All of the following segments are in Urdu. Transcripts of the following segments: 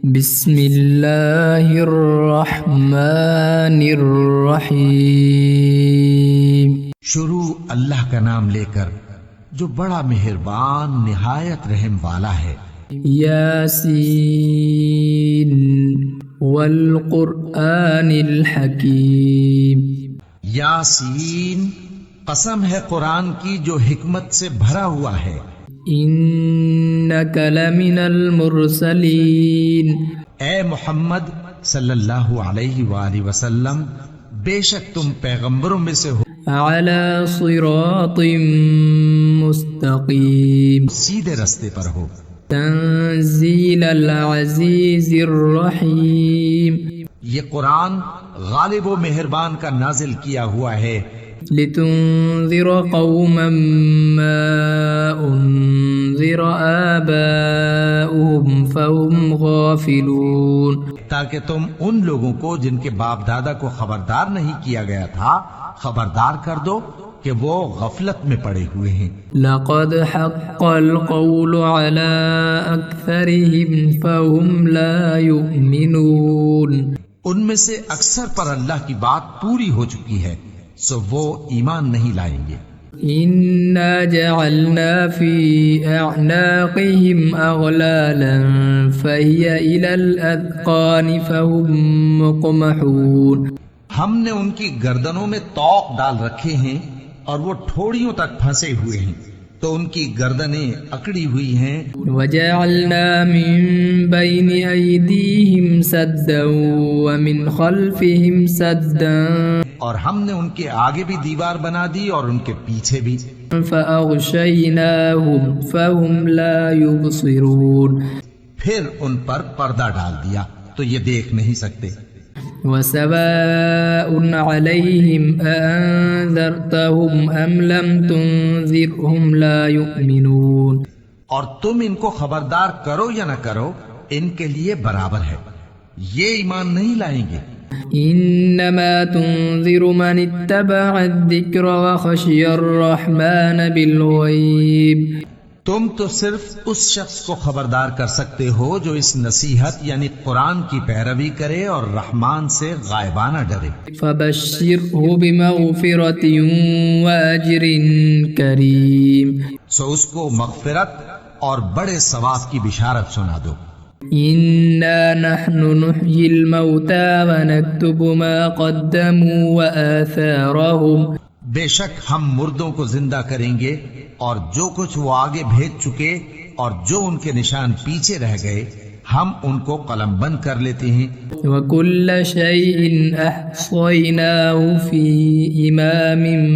بسم اللہ الرحمن الرحیم۔ شروع اللہ کا نام لے کر جو بڑا مہربان نہایت رحم والا ہے۔ یاسین والقرآن الحکیم۔ یاسین، قسم ہے قرآن کی جو حکمت سے بھرا ہوا ہے۔ انک لمن المرسلین۔ اے محمد صلی اللہ علیہ وآلہ وسلم، بے شک تم پیغمبروں میں سے ہو، علی صراط مستقیم، سیدھے رستے پر ہو۔ تنزیل العزیز الرحیم۔ یہ قرآن غالب و مہربان کا نازل کیا ہوا ہے، لتنذر قوما ما انذر آباؤهم فهم غافلون۔ تاکہ تم ان لوگوں کو جن کے باپ دادا کو خبردار نہیں کیا گیا تھا خبردار کر دو کہ وہ غفلت میں پڑے ہوئے ہیں۔ لقد حق القول على أكثرهم فهم لا يؤمنون۔ ان میں سے اکثر پر اللہ کی بات پوری ہو چکی ہے، سو وہ ایمان نہیں لائیں گے۔ إنا جعلنا في أعناقهم أغلالا فهي إلى الأذقان فهم مقمحون۔ ہم نے ان کی گردنوں میں طوق ڈال رکھے ہیں اور وہ ٹھوڑیوں تک پھنسے ہوئے ہیں، تو ان کی گردنیں اکڑی ہوئی ہیں۔ وجعلنا من بين أيديهم سدا ومن خلفهم سدا اور ہم نے ان کے آگے بھی دیوار بنا دی اور ان کے پیچھے بھی۔ فأغشيناهم فهم لا يبصرون۔ پھر ان پر پردہ ڈال دیا تو یہ دیکھ نہیں سکتے۔ وسواء عليهم أأنذرتهم أم لم تنذرهم لا يؤمنون۔ اور تم ان کو خبردار کرو یا نہ کرو، ان کے لیے برابر ہے، یہ ایمان نہیں لائیں گے۔ انما تنذر من اتبع الذکر وخشی الرحمن بالغیب۔ تم تو صرف اس شخص کو خبردار کر سکتے ہو جو اس نصیحت یعنی قرآن کی پیروی کرے اور رحمان سے غائبانہ ڈرے۔ فبشرہ بمغفرۃ واجر کریم۔ سو اس کو مغفرت اور بڑے ثواب کی بشارت سنا دو۔ انا نحن نحیی الموتى ونکتب ما قدموا وآثارهم۔ بے شک ہم مردوں کو زندہ کریں گے اور جو کچھ وہ آگے بھیج چکے اور جو ان کے نشان پیچھے رہ گئے ہم ان کو قلم بند کر لیتے ہیں۔ وَكُلَّ شَيْءٍ أَحْصَيْنَاهُ فِي إِمَامٍ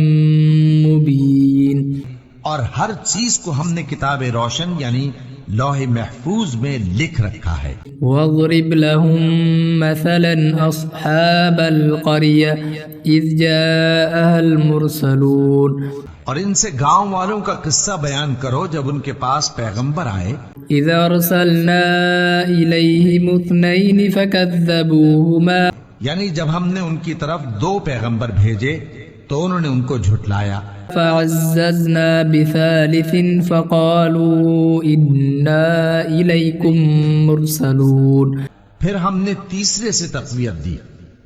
مُبِينٍ۔ اور ہر چیز کو ہم نے کتاب روشن یعنی لوح محفوظ میں لکھ رکھا ہے۔ وَاضْرِبْ لَهُمْ مَثَلًا أَصْحَابَ الْقَرْيَةِ إِذْ جَاءَهَا الْمُرْسَلُونَ۔ اور ان سے گاؤں والوں کا قصہ بیان کرو جب ان کے پاس پیغمبر آئے۔ إِذْ أَرْسَلْنَا إِلَيْهِمُ اثْنَيْنِ فَكَذَّبُوهُمَا۔ یعنی جب ہم نے ان کی طرف دو پیغمبر بھیجے تو انہوں نے ان کو جھٹلایا۔ فَعَزَّزْنَا بِثَالِثٍ فَقَالُوا إِنَّا إِلَيْكُمْ مُرْسَلُونَ۔ پھر ہم نے تیسرے سے تقویت دی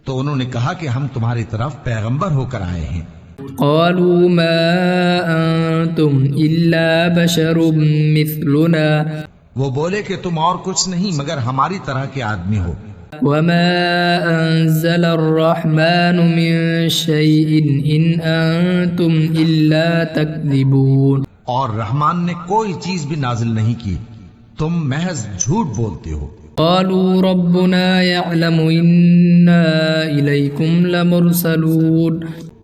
تو انہوں نے کہا کہ ہم تمہاری طرف پیغمبر ہو کر آئے ہیں۔ قالوا ما أنتم إلا بشر مثلنا۔ وہ بولے کہ تم اور کچھ نہیں مگر ہماری طرح کے آدمی ہو۔ وما أنزل الرحمن من شيء إن أنتم إلا تكذبون۔ اور رحمان نے کوئی چیز بھی نازل نہیں کی، تم محض جھوٹ بولتے ہو۔ قالوا ربنا يعلم إنا إليكم لمرسلون۔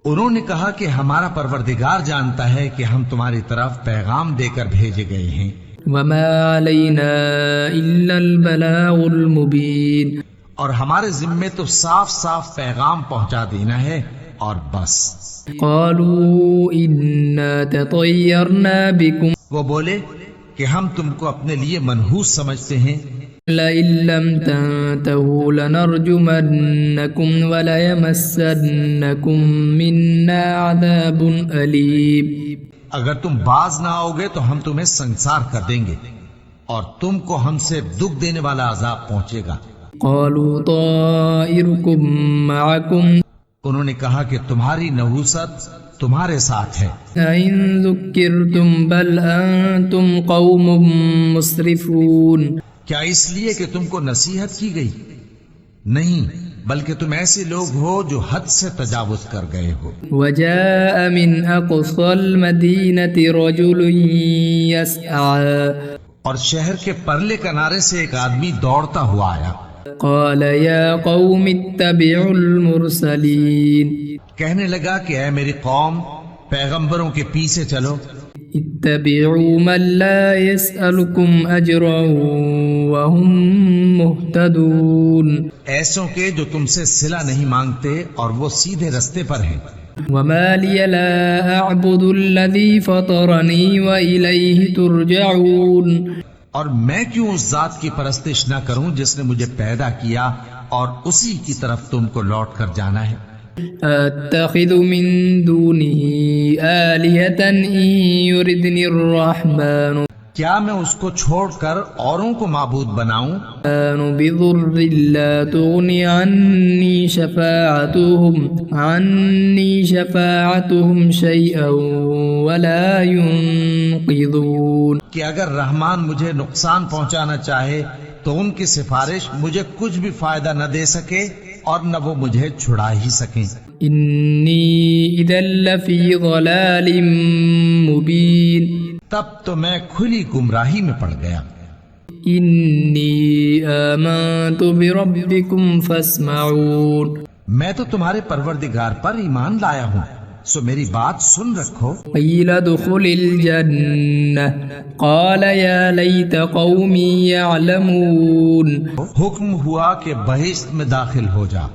انہوں نے کہا کہ ہمارا پروردگار جانتا ہے کہ ہم تمہاری طرف پیغام دے کر بھیجے گئے ہیں۔ وما علينا إلا البلاغ المبين۔ اور ہمارے ذمے تو صاف صاف پیغام پہنچا دینا ہے اور بس۔ قالوا إنا تطيرنا بكم۔ وہ بولے کہ ہم تم کو اپنے لیے منحوس سمجھتے ہیں۔ لئن لم تنتهوا لنرجمنكم وليمسنكم منا عذاب أليم۔ اگر تم باز نہ آؤ گے تو ہم تمہیں سنسار کر دیں گے۔ اور تم کو ہم سے دکھ دینے والا عذاب پہنچے گا۔ قالوا طائركم معكم انہوں نے کہا کہ تمہاری نحوست تمہارے ساتھ ہے۔ أئن ذكرتم بل أنتم قوم مسرفون کیا اس لیے کہ تم کو نصیحت کی گئی؟ نہیں، بلکہ تم ایسے لوگ ہو جو حد سے تجاوز کر گئے ہو۔ وجاء من أقصى المدينة رجل يسعى اور شہر کے پرلے کنارے سے ایک آدمی دوڑتا ہوا آیا، قال يا قوم اتبعوا المرسلين کہنے لگا کہ اے میری قوم، پیغمبروں کے پیچھے چلو، اتبعوا من لا يسألكم أجرا وهم مهتدون ایسوں کے جو تم سے صلہ نہیں مانگتے اور وہ سیدھے رستے پر ہیں۔ وما لي لا أعبد الذي فطرني وإليه ترجعون اور میں کیوں اس ذات کی پرستش نہ کروں جس نے مجھے پیدا کیا اور اسی کی طرف تم کو لوٹ کر جانا ہے۔ أتخذ من دونه آلهة إن يردني الرحمن کیا میں اس کو چھوڑ کر اوروں کو معبود بناؤں؟ بضر لا تغني عني شفاعتهم شيئا ولا ينقذون کہ اگر رحمان مجھے نقصان پہنچانا چاہے تو ان کی سفارش مجھے کچھ بھی فائدہ نہ دے سکے اور نہ وہ مجھے چھڑا ہی سکیں۔ إني إذا لفي ضلال مبين تب تو میں کھلی گمراہی میں پڑ گیا۔ إني آمنت بربكم فاسمعون میں تو تمہارے پروردگار پر ایمان لایا ہوں، سو میری بات سن رکھو۔ قيل ادخل الجنة قال يا ليت قومي يعلمون حکم ہوا کہ بہشت میں داخل ہو جا،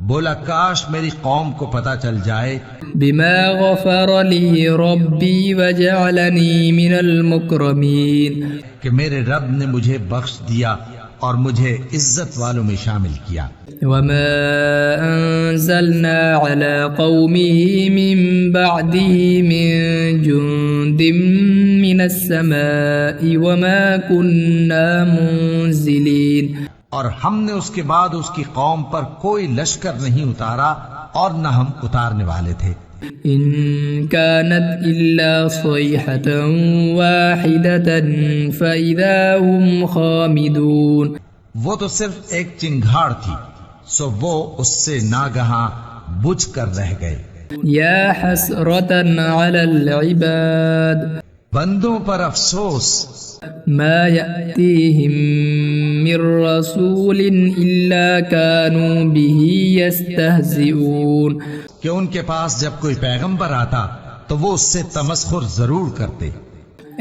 بولا کاش میری قوم کو پتہ چل جائے بما غفر لي ربي وجعلني من المكرمين کہ میرے رب نے مجھے بخش دیا اور مجھے عزت والوں میں شامل کیا۔ وما أنزلنا على قومه من بعده من جند من السماء وما كنا منزلين اور ہم نے اس کے بعد اس کی قوم پر کوئی لشکر نہیں اتارا اور نہ ہم اتارنے والے تھے۔ إن كانت إلا صيحة واحدة فإذا هم خامدون وہ تو صرف ایک چنگھاڑ تھی، سو وہ اس سے ناگہاں بجھ کر رہ گئے۔ يا حسرة على العباد بندوں پر افسوس، ما يأتيهم من رسول إلا كانوا به يستهزئون کہ ان کے پاس جب کوئی پیغمبر آتا تو وہ اس سے تمسخر ضرور کرتے۔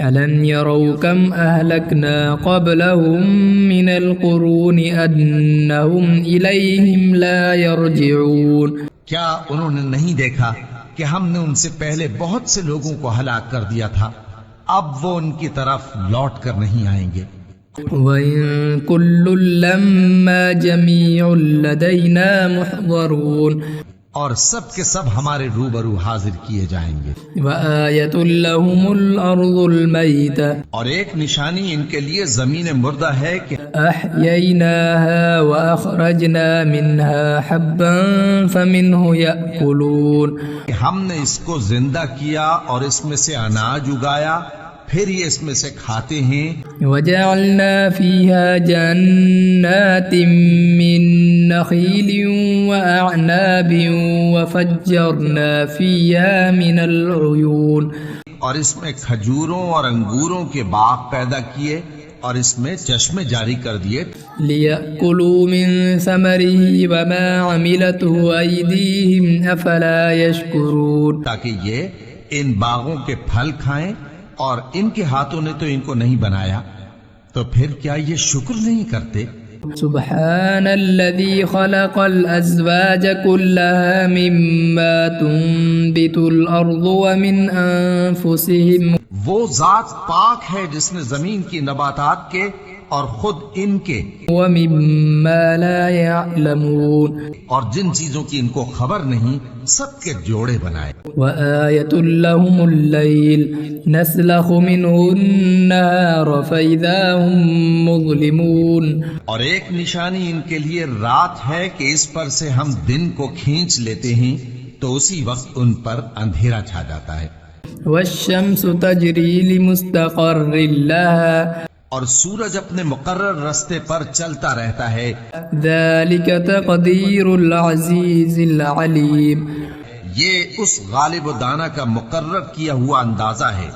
ألم يروا كم أهلكنا قبلهم من القرون أنهم إليهم لا يرجعون کیا انہوں نے نہیں دیکھا کہ ہم نے ان سے پہلے بہت سے لوگوں کو ہلاک کر دیا تھا، اب وہ ان کی طرف لوٹ کر نہیں آئیں گے۔ وإن كل لما جميع لدينا محضرون اور سب کے سب ہمارے روبرو حاضر کیے جائیں گے۔ وآية لهم الأرض الميتة اور ایک نشانی ان کے لیے زمین مردہ ہے کہ أحييناها وأخرجنا منها حبا فمنه يأكلون ہم نے اس کو زندہ کیا اور اس میں سے اناج اگایا، پھر یہ اس میں سے کھاتے ہیں۔ وجعلنا فيها جنات من نخيل وأعناب وفجرنا فيها من العيون اور اس میں کھجوروں اور انگوروں کے باغ پیدا کیے اور اس میں چشمے جاری کر دیے، ليأكلوا من ثمره وما عملته أيديهم أفلا يشكرون تاکہ یہ ان باغوں کے پھل کھائیں، اور ان کے ہاتھوں نے تو ان کو نہیں بنایا، تو پھر کیا یہ شکر نہیں کرتے؟ سبحان الذي خلق الأزواج كلها مما تنبت الأرض ومن أنفسهم وہ ذات پاک ہے جس نے زمین کی نباتات کے اور خود ان کے ومما لا يعلمون اور جن چیزوں کی ان کو خبر نہیں سب کے جوڑے بنائے. وآية لهم الليل نسلخ منه النهار فإذا هم مظلمون. اور ایک نشانی ان کے لیے رات ہے کہ اس پر سے ہم دن کو کھینچ لیتے ہیں تو اسی وقت ان پر اندھیرا چھا جاتا ہے. والشمس تجري لمستقر لها اور سورج اپنے مقرر راستے پر چلتا رہتا ہے. ذلك تقدير العزيز العليم. یہ اس غالب و دانا کا مقرر کیا ہوا اندازہ ہے.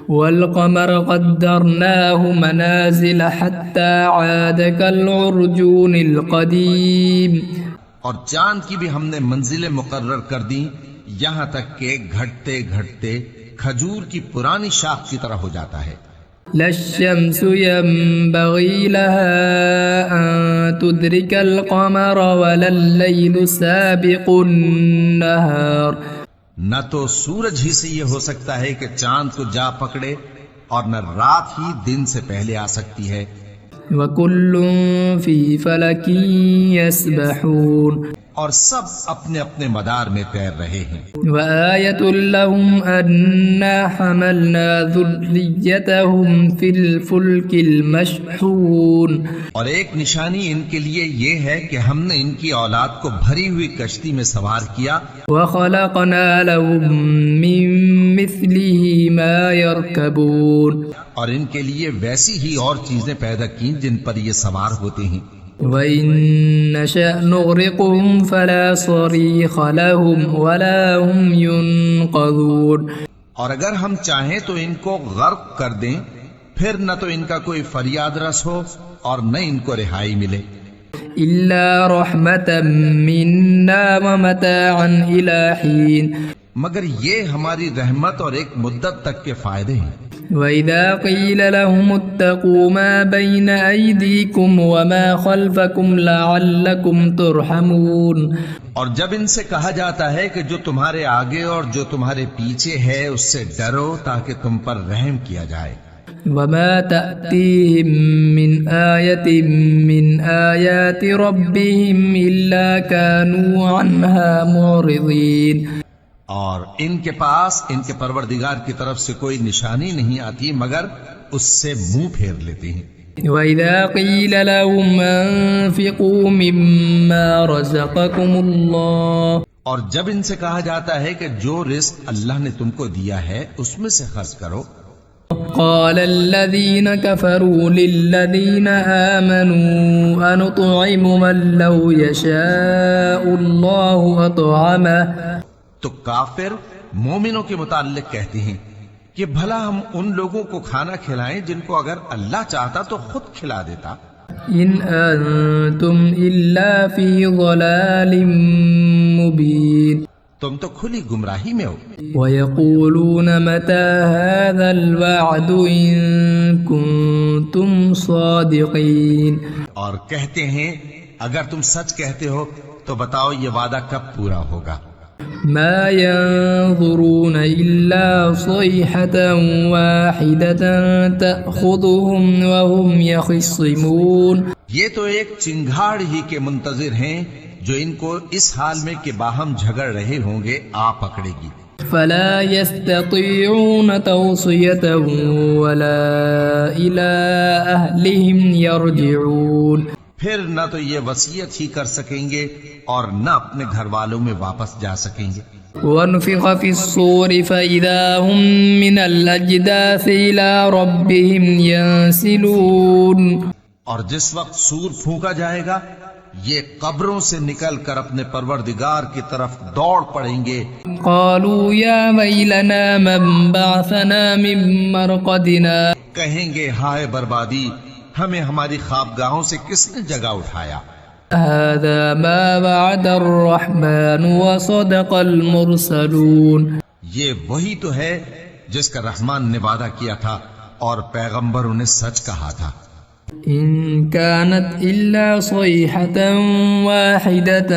والقمر قدرناه منازل حتى عاد كالعرجون القديم. اور چاند کی بھی ہم نے منزلیں مقرر کر دی یہاں تک کہ گھٹتے گھٹتے کھجور کی پرانی شاخ کی طرح ہو جاتا ہے. لا الشمس ينبغي لها أن تدرك القمر ولا الليل سابق النهار. نہ تو سورج ہی سے یہ ہو سکتا ہے کہ چاند کو جا پکڑے اور نہ رات ہی دن سے پہلے آ سکتی ہے. وكل في فلك يسبحون. اور سب اپنے اپنے مدار میں تیر رہے ہیں. وآية لهم أنا حملنا ذريتهم في الفلك المشحون. اور ایک نشانی ان کے لیے یہ ہے کہ ہم نے ان کی اولاد کو بھری ہوئی کشتی میں سوار کیا. وخلقنا لهم من مثله ما يركبون. اور ان کے لیے ویسی ہی اور چیزیں پیدا کی جن پر یہ سوار ہوتے ہیں. وَإِن نَّشَأْ نُغْرِقْهُمْ فَلَا صَرِيخَ لَهُمْ وَلَا هُمْ يُنقَذُونَ. اور اگر ہم چاہیں تو ان کو غرق کر دیں پھر نہ تو ان کا کوئی فریاد رس ہو اور نہ ان کو رہائی ملے. إِلَّا رَحْمَةً مِّنَّا وَمَتَاعًا إِلَى حِينٍ. مگر یہ ہماری رحمت اور ایک مدت تک کے فائدے ہیں. وَإِذَا قِيلَ لَهُمُ اتَّقُوا مَا بَيْنَ أَيْدِيكُمْ وَمَا خَلْفَكُمْ لَعَلَّكُمْ تُرْحَمُونَ. اور جب ان سے کہا جاتا ہے کہ جو تمہارے آگے اور جو تمہارے پیچھے ہے اس سے ڈرو تاکہ تم پر رحم کیا جائے. وَمَا تَأْتِيهِم مِّنْ آيَةٍ مِّنْ آيَاتِ رَبِّهِمْ إِلَّا كَانُوا عَنْهَا مُعْرِضِينَ. اور ان کے پاس ان کے پروردگار کی طرف سے کوئی نشانی نہیں آتی مگر اس سے منہ پھیر لیتے ہیں. وَإِذَا قِيلَ لَهُمْ أَنفِقُوا مِمَّا رَزَقَكُمُ اللَّهُ. اور جب ان سے کہا جاتا ہے کہ جو رزق اللہ نے تم کو دیا ہے اس میں سے خرچ کرو. قال الذين كفروا للذين آمنوا أنطعم من لو يشاء الله أطعمه. تو کافر مومنوں کے متعلق کہتے ہیں کہ بھلا ہم ان لوگوں کو کھانا کھلائیں جن کو اگر اللہ چاہتا تو خود کھلا دیتا. إن أنتم إلا في ضلال مبين. تم تو کھلی گمراہی میں ہو. ويقولون متى هذا الوعد إن كنتم صادقين. اور کہتے ہیں اگر تم سچ کہتے ہو تو بتاؤ یہ وعدہ کب پورا ہوگا. ما ينظرون إلا صيحة واحدة تأخذهم وهم يخصمون. یہ تو ایک چنگھاڑ ہی کے منتظر ہیں جو ان کو اس حال میں کہ باہم جھگڑ رہے ہوں گے آ پکڑے گی. فلا يستطيعون توصية ولا إلى أهلهم يرجعون. پھر نہ تو یہ وصیت ہی کر سکیں گے اور نہ اپنے گھر والوں میں واپس جا سکیں گے. ونفخ في الصور فإذا هم من الأجداث إلى ربهم ينسلون. اور جس وقت سور پھونکا جائے گا یہ قبروں سے نکل کر اپنے پروردگار کی طرف دوڑ پڑیں گے. قالوا يا ويلنا من بعثنا من مرقدنا. کہیں گے ہائے بربادی ہمیں ہماری خوابگاہوں سے کس نے جگہ اٹھایا. هذا ما وعد الرحمن وصدق المرسلون. یہ وہی تو ہے جس کا رحمان نے وعدہ کیا تھا اور پیغمبروں نے سچ کہا تھا. إن كانت إلا صيحة واحدة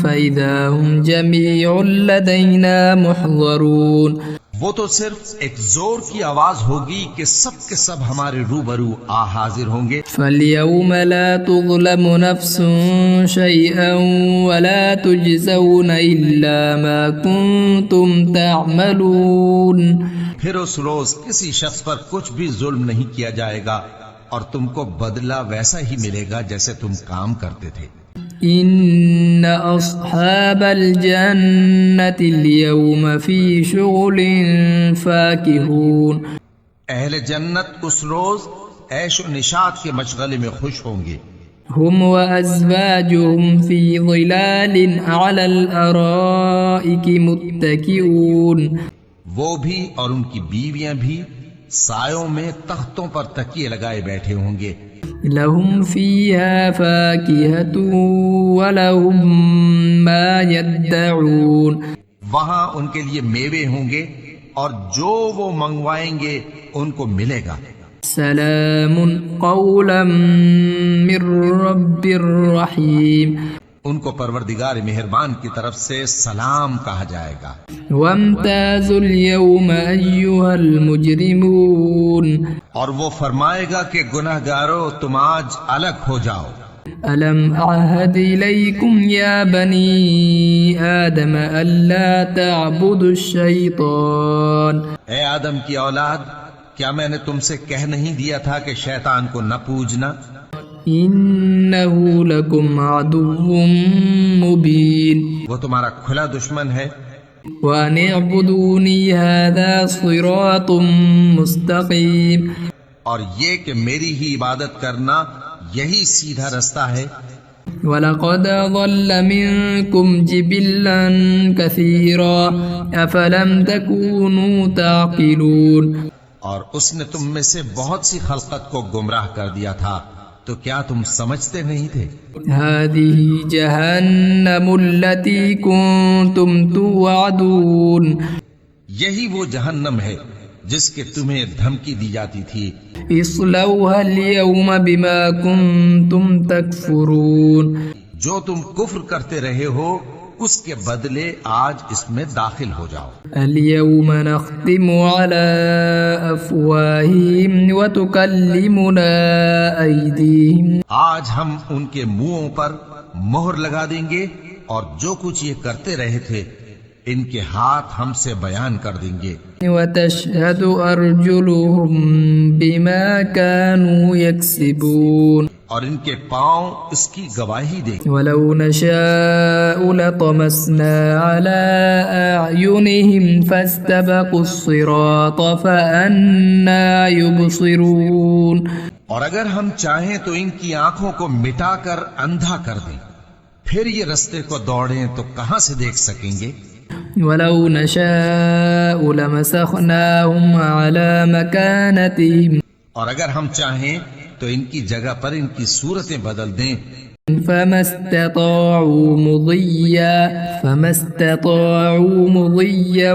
فإذا هم جميع لدينا محضرون. وہ تو صرف ایک زور کی آواز ہوگی کہ سب کے سب ہمارے روبرو آ حاضر ہوں گے. فَالْيَوْمَ لَا تُظْلَمُ نَفْسٌ شَيْئًا وَلَا تُجْزَوْنَ إِلَّا مَا كُنْتُمْ تَعْمَلُونَ. پھر اس روز کسی شخص پر کچھ بھی ظلم نہیں کیا جائے گا اور تم کو بدلہ ویسا ہی ملے گا جیسے تم کام کرتے تھے. إِنَّ أَصْحَابَ الْجَنَّةِ الْيَوْمَ فِي شُغُلٍ فَاكِهُونَ. اہل جنت اس روز عیش و نشاط کے مشغلے میں خوش ہوں گے. هم وأزواجهم في ظلال على الأرائك متكئون. وہ بھی اور ان کی بیویاں بھی سایوں میں تختوں پر تکیے لگائے بیٹھے ہوں گے. لهم فيها فاكهة ولهم ما يدعون. وہاں ان کے لیے میوے ہوں گے اور جو وہ منگوائیں گے ان کو ملے گا. سلام قولا من رب الرحیم. ان کو پروردگار مہربان کی طرف سے سلام کہا جائے گا. وامتازوا اليوم أيها المجرمون. اور وہ فرمائے گا کہ گناہگارو تم آج الگ ہو جاؤ. ألم أعهد إليكم يا بني آدم ألا تعبدوا الشيطان. اے آدم کی اولاد، کیا میں نے تم سے کہہ نہیں دیا تھا کہ شیطان کو نہ پوجنا؟ إنه لكم عدو مبين. وہ تمہارا کھلا دشمن ہے. وأن اعبدوني هذا صراط مستقيم. اور یہ کہ میری ہی عبادت کرنا یہی سیدھا رستہ ہے. وَلَقَدْ ضَلَّ مِنكُمْ جِبِلًّا كَثِيرًا أَفَلَمْ تَكُونُوا تَعْقِلُونَ. اور اس نے تم میں سے بہت سی خلقت کو گمراہ کر دیا تھا، تو کیا تم سمجھتے نہیں تھے؟ هذه جهنم التي كنتم توعدون. یہی وہ جہنم ہے جس کے تمہیں دھمکی دی جاتی تھی. اصلوها اليوم بما كنتم تكفرون. جو تم کفر کرتے رہے ہو اس کے بدلے آج اس میں داخل ہو جاؤ. اليوم نختم على أفواههم وتكلمنا أيديهم. آج ہم ان کے منہوں پر مہر لگا دیں گے اور جو کچھ یہ کرتے رہے تھے ان کے ہاتھ ہم سے بیان کر دیں گے. وتشهد أرجلهم بما كانوا يكسبون. اور ان کے پاؤں اس کی گواہی دیں. ولو نشاء لطمسنا على أعينهم فاستبقوا الصراط فأنى يبصرون. اور اگر ہم چاہیں تو ان کی آنکھوں کو مٹا کر اندھا کر دیں، پھر یہ رستے کو دوڑیں تو کہاں سے دیکھ سکیں گے. ولو نشاء لمسخناهم على مكانتهم. اور اگر ہم چاہیں تو ان کی جگہ پر ان کی صورتیں بدل دیں. فما استطاعوا مضيا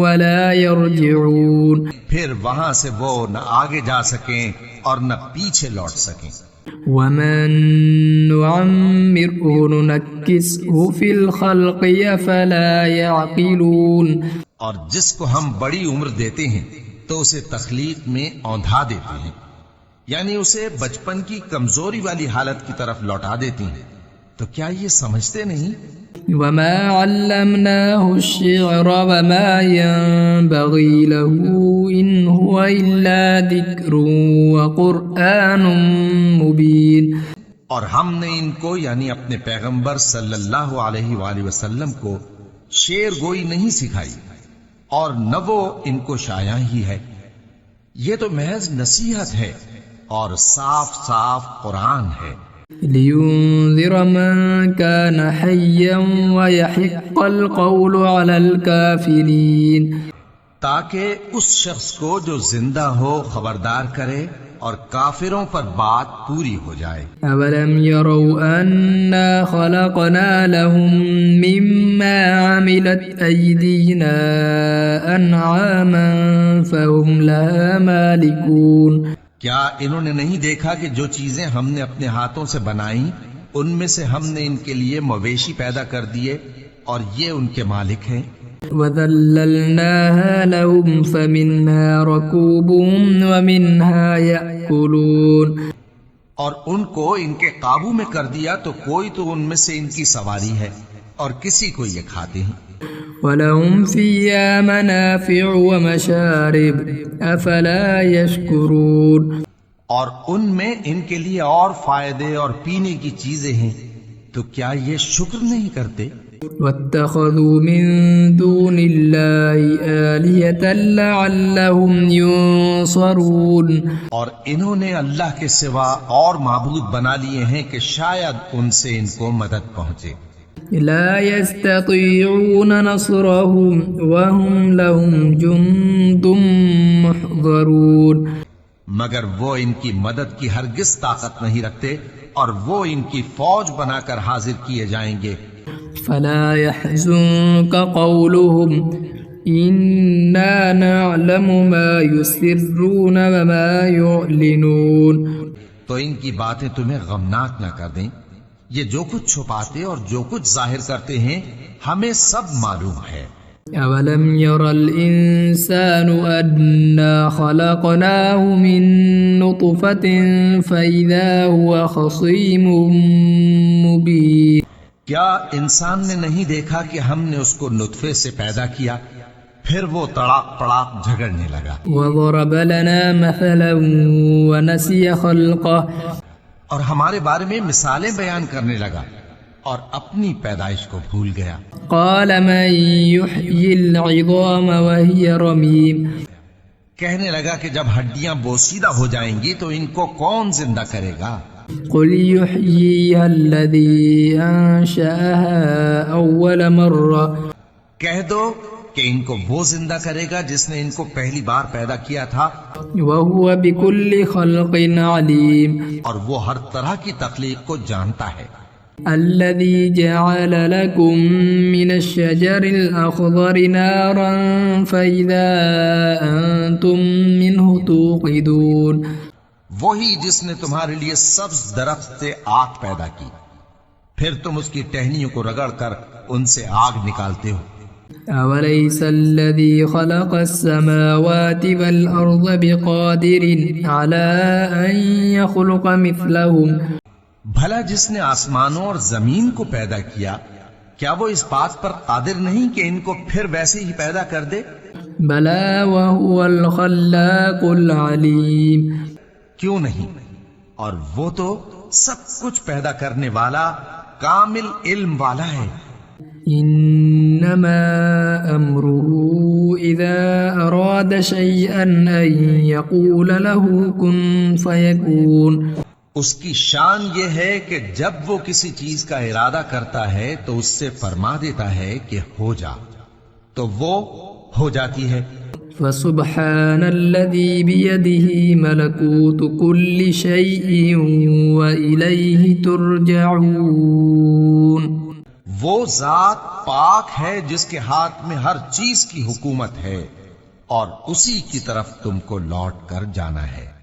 ولا يرجعون. پھر وہاں سے وہ نہ آگے جا سکیں اور نہ پیچھے لوٹ سکیں. ومن نعمره ننكسه في الخلق فلا يعقلون. اور جس کو ہم بڑی عمر دیتے ہیں تو اسے تخلیق میں اوندھا دیتے ہیں، یعنی اسے بچپن کی کمزوری والی حالت کی طرف لوٹا دیتے ہیں. تو کیا یہ سمجھتے نہیں؟ وما علمناه الشعر وما ينبغي له إن هو إلا ذكر وقرآن مبين. اور ہم نے ان کو یعنی اپنے پیغمبر صلی اللہ علیہ وآلہ وسلم کو شعر گوئی نہیں سکھائی اور نہ وہ ان کو شایع ہی ہے. یہ تو محض نصیحت ہے اور صاف صاف قرآن ہے. لينذر من كان حيا ويحق القول على الكافرين. تاکہ اس شخص کو جو زندہ ہو خبردار کرے اور کافروں پر بات پوری ہو جائے. أولم يروا أنا خلقنا لهم مما عملت أيدينا أنعاما فهم لها مالكون. کیا انہوں نے نہیں دیکھا کہ جو چیزیں ہم نے اپنے ہاتھوں سے بنائیں ان میں سے ہم نے ان کے لیے مویشی پیدا کر دیے اور یہ ان کے مالک ہیں. وَذَلَّلْنَاهَا لَهُمْ فَمِنْهَا رَكُوبُهُمْ وَمِنْهَا يَأْكُلُونَ، اور ان کو ان کے قابو میں کر دیا تو کوئی تو ان میں سے ان کی سواری ہے اور کسی کو یہ کھاتے ہیں۔ وَلَهُمْ فِيهَا مَنَافِعُ وَمَشَارِبُ أَفَلَا يَشْكُرُونَ، اور ان میں ان کے لیے اور فائدے اور پینے کی چیزیں ہیں، تو کیا یہ شکر نہیں کرتے؟ وَاتَّخَذُوا مِن دُونِ اللَّهِ آلِهَةً لَعَلَّهُمْ يُنصَرُونَ، اور انہوں نے اللہ کے سوا اور معبود بنا لیے ہیں کہ شاید ان سے ان کو مدد پہنچے۔ لا يستطيعون نصرهم وهم لهم جند محضرون، مگر وہ ان کی مدد کی ہرگز طاقت نہیں رکھتے اور وہ ان کی فوج بنا کر حاضر کیے جائیں گے۔ فلا يحزنك قولهم إنا نعلم ما يسرون وما يعلنون، تو ان کی باتیں تمہیں غمناک نہ کر دیں، یہ جو کچھ چھپاتے اور جو کچھ ظاہر کرتے ہیں ہمیں سب معلوم ہے۔ أولم ير الإنسان أنا خلقناه من نطفة فإذا هو خصيم مبين، کیا انسان نے نہیں دیکھا کہ ہم نے اس کو نطفے سے پیدا کیا پھر وہ تڑاک پڑاک جھگڑنے لگا۔ وضرب لنا مثلا ونسي خلقه، اور ہمارے بارے میں مثالیں بیان کرنے لگا اور اپنی پیدائش کو بھول گیا۔ قال من يحيي العظام وهي رميم، کہنے لگا کہ جب ہڈیاں بوسیدہ ہو جائیں گی تو ان کو کون زندہ کرے گا؟ قل يحييها الذي أنشأها أول مرة، کہہ دو کہ ان کو وہ زندہ کرے گا جس نے ان کو پہلی بار پیدا کیا تھا، وهو بكل خلق عليم، اور وہ ہر طرح کی تخلیق کو جانتا ہے۔ الذي جعل لكم من الشجر الأخضر نارا فإذا أنتم منه توقدون، وہی جس نے تمہارے لیے سبز درخت سے آگ پیدا کی پھر تم اس کی ٹہنیوں کو رگڑ کر ان سے آگ نکالتے ہو۔ أوليس الذي خلق السماوات والأرض بقادر على أن يخلق مثلهم، بھلا جس نے آسمانوں اور زمین کو پیدا کیا کیا وہ اس بات پر قادر نہیں کہ ان کو پھر ویسے ہی پیدا کر دے؟ بلى وهو الخلاق العليم، کیوں نہیں، اور وہ تو سب کچھ پیدا کرنے والا کامل علم والا ہے۔ إنما أمره إذا أراد شيئا أن يقول له كن فيكون، اس کی شان یہ ہے کہ جب وہ کسی چیز کا ارادہ کرتا ہے تو اس سے فرما دیتا ہے کہ ہو جا، تو وہ ہو جاتی ہے۔ فسبحان الذي بيده ملكوت كل شيء وإليه ترجعون، وہ ذات پاک ہے جس کے ہاتھ میں ہر چیز کی حکومت ہے اور اسی کی طرف تم کو لوٹ کر جانا ہے۔